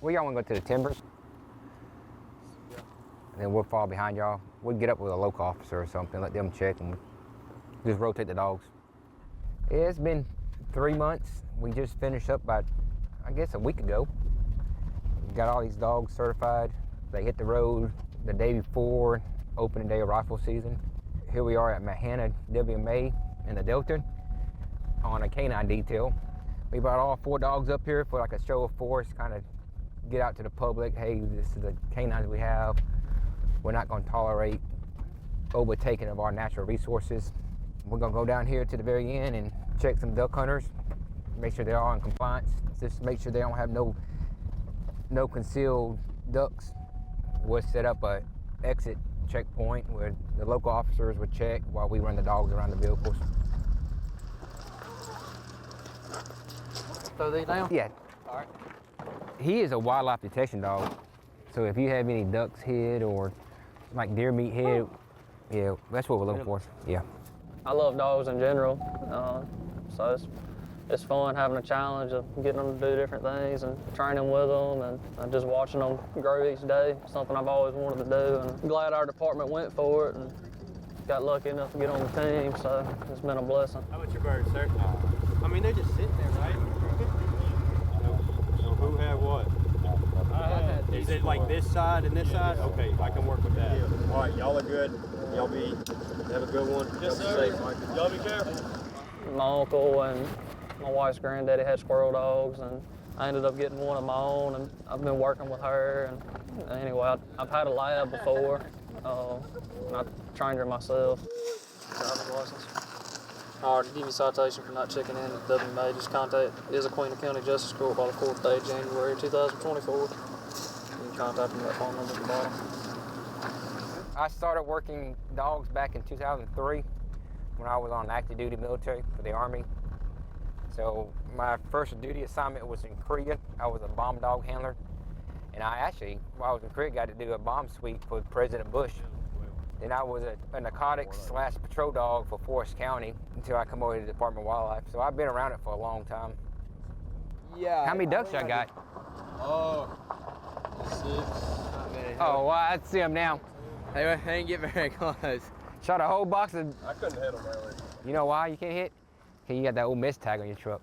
Where y'all want to go to the timbers? Yeah. And then we'll fall behind y'all. We'll get up with a local officer or something, let them check, and just rotate the dogs. Yeah, it's been 3 months. We just finished up about, I guess, a week ago. We got all these dogs certified. They hit the road the day before opening day of rifle season. Here we are at Mahannah WMA in the Delta on a canine detail. We brought all 4 dogs up here for like a show of force, kind of get out to the public. Hey, this is the canines we have. We're not going to tolerate overtaking of our natural resources. We're going to go down here to the very end and check some duck hunters, make sure they're all in compliance. Just make sure they don't have no concealed ducks. We'll set up a exit checkpoint where the local officers would check while we run the dogs around the vehicles. Throw these down? Yeah. All right. He is a wildlife detection dog. So if you have any ducks hid or like deer meat hid, yeah, that's what we're looking for. Yeah. I love dogs in general, so it's fun having a challenge of getting them to do different things and training with them and just watching them grow each day. Something I've always wanted to do, and I'm glad our department went for it and got lucky enough to get on the team, so it's been a blessing. How about your birds, sir? I mean, they're just sitting there, right? So who had what? Is it like this side and this side? Okay, I can work with that. All right, y'all are good. Y'all have a good one. Yes, sir. Safe, y'all be careful. My uncle and my wife's granddaddy had squirrel dogs, and I ended up getting one of my own, and I've been working with her. And anyway, I've had a lab before, and I trained her myself. Driver's license. All right, to give you a citation for not checking in at WMA, just contact Issaquah County Justice Court by the 4th day of January 2024. You can contact them at that phone number at the bottom. I started working dogs back in 2003 when I was on active duty military for the Army. So my first duty assignment was in Korea. I was a bomb dog handler. And I actually, while I was in Korea, got to do a bomb sweep for President Bush. Then I was a narcotics/patrol dog for Forest County until I come over to the Department of Wildlife. So I've been around it for a long time. Yeah. How many ducks y'all got? 6. Oh, well, I see them now. They ain't get very close. Shot a whole box of... I couldn't hit them earlier. You know why you can't hit? Because you got that old miss tag on your truck.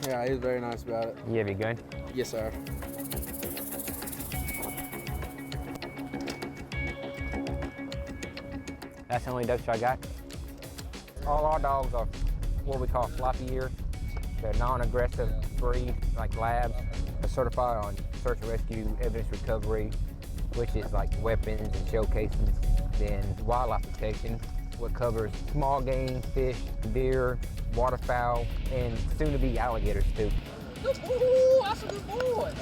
Yeah, he was very nice about it. You have your gun? Yes, sir. That's the only ducks I got. All our dogs are what we call floppy ear. They're non-aggressive breed, like labs. They're certified on search and rescue, evidence recovery, which is like weapons and shell casings. Then wildlife protection, what covers small game, fish, deer, waterfowl, and soon to be alligators too. Ooh, that's a good boy.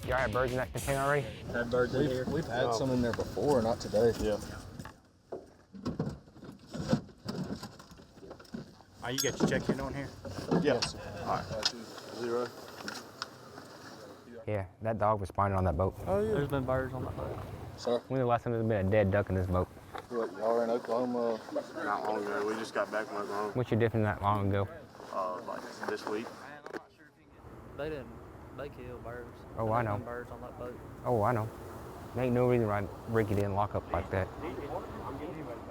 Y'all have birds in that container already? Had birds in here? We've had some in there before, not today. Yeah. You got your check-in on here? Yes. All right. 0. Yeah, that dog was spawning on that boat. Oh, yeah. There's been birds on that boat. Sir? When was the last time there's been a dead duck in this boat? What, y'all are in Oklahoma? Not long ago. We just got back from Oklahoma. What's your difference that long ago? Like this week. They killed birds. Oh, I know. Birds on that boat. Oh, I know. There ain't no reason why Ricky didn't lock up like that.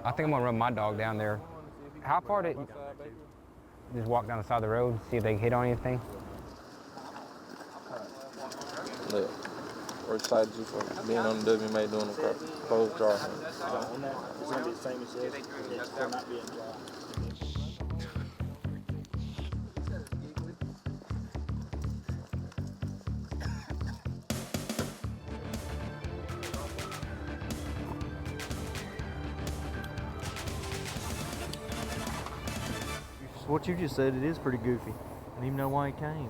I think I'm gonna run my dog down there. How far did just walk down the side of the road, see if they hit on anything? Yeah. We're excited for being on the WMA doing the closed jar. It's going to be the same as this. It's will not be in dry. What you just said, it is pretty goofy. I don't even know why he came.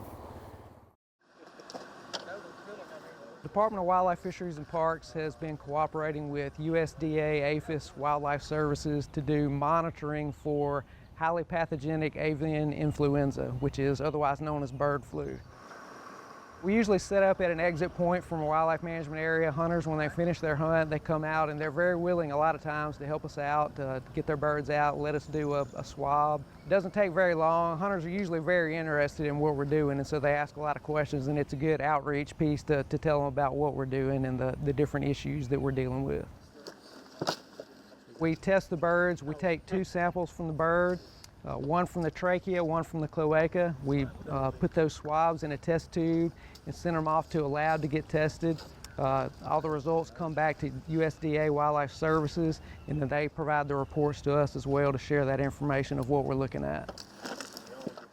Department of Wildlife, Fisheries and Parks has been cooperating with USDA, APHIS, Wildlife Services to do monitoring for highly pathogenic avian influenza, which is otherwise known as bird flu. We usually set up at an exit point from a wildlife management area. Hunters, when they finish their hunt, they come out and they're very willing a lot of times to help us out, to get their birds out, let us do a swab. It doesn't take very long. Hunters are usually very interested in what we're doing, and so they ask a lot of questions, and it's a good outreach piece to tell them about what we're doing and the different issues that we're dealing with. We test the birds. We take 2 samples from the bird. One from the trachea, one from the cloaca. We put those swabs in a test tube and send them off to a lab to get tested. All the results come back to USDA Wildlife Services, and then they provide the reports to us as well to share that information of what we're looking at.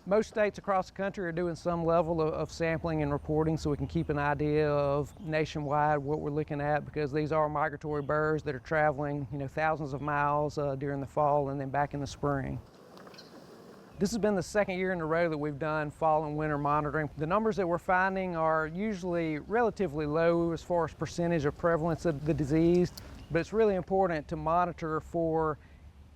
Most states across the country are doing some level of sampling and reporting, so we can keep an idea of nationwide what we're looking at, because these are migratory birds that are traveling, thousands of miles during the fall and then back in the spring. This has been the 2nd year in a row that we've done fall and winter monitoring. The numbers that we're finding are usually relatively low as far as percentage of prevalence of the disease, but it's really important to monitor for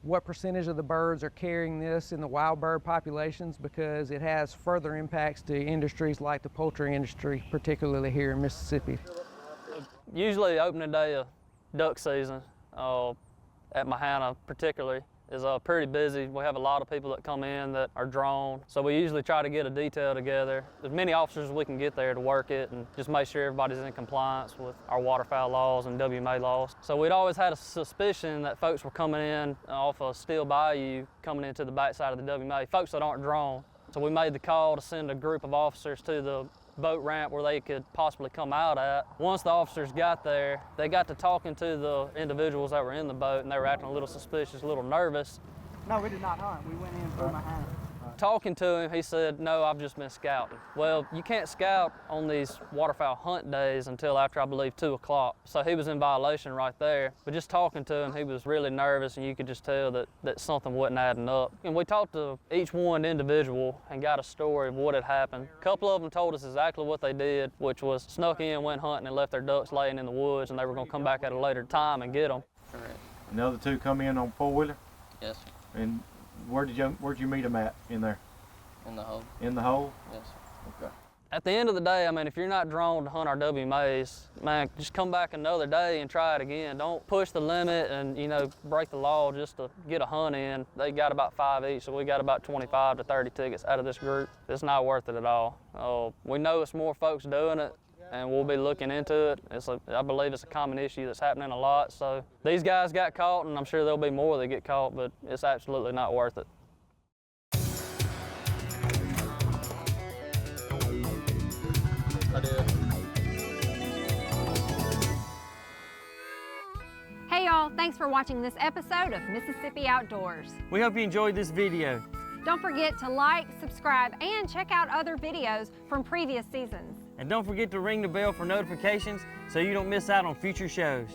what percentage of the birds are carrying this in the wild bird populations, because it has further impacts to industries like the poultry industry, particularly here in Mississippi. Usually opening day of duck season at Mahannah particularly is pretty busy. We have a lot of people that come in that are drawn. So we usually try to get a detail together. As many officers as we can get there to work it and just make sure everybody's in compliance with our waterfowl laws and WMA laws. So we'd always had a suspicion that folks were coming in off of Steel Bayou, coming into the backside of the WMA, folks that aren't drawn. So we made the call to send a group of officers to the boat ramp where they could possibly come out at. Once the officers got there, they got to talking to the individuals that were in the boat, and they were acting a little suspicious, a little nervous. No, we did not hunt. We went in through Mahannah. Talking to him, he said, "No, I've just been scouting." Well, you can't scout on these waterfowl hunt days until after, I believe, 2 o'clock. So he was in violation right there. But just talking to him, he was really nervous, and you could just tell that something wasn't adding up. And we talked to each one individual and got a story of what had happened. A couple of them told us exactly what they did, which was snuck in, went hunting, and left their ducks laying in the woods, and they were going to come back at a later time and get them. Correct. And the other 2 come in on 4-wheeler? Yes, And where'd you meet them at in there? in the hole. In the hole? Yes. Okay. At the end of the day, I mean, if you're not drawn to hunt our WMAs, man, just come back another day and try it again. Don't push the limit and, break the law just to get a hunt in. They got about 5 each, so we got about 25 to 30 tickets out of this group. It's not worth it at all. We know it's more folks doing it, and we'll be looking into it. I believe it's a common issue that's happening a lot. So these guys got caught, and I'm sure there'll be more that get caught, but it's absolutely not worth it. I did. Hey y'all, thanks for watching this episode of Mississippi Outdoors. We hope you enjoyed this video. Don't forget to like, subscribe, and check out other videos from previous seasons. And don't forget to ring the bell for notifications so you don't miss out on future shows.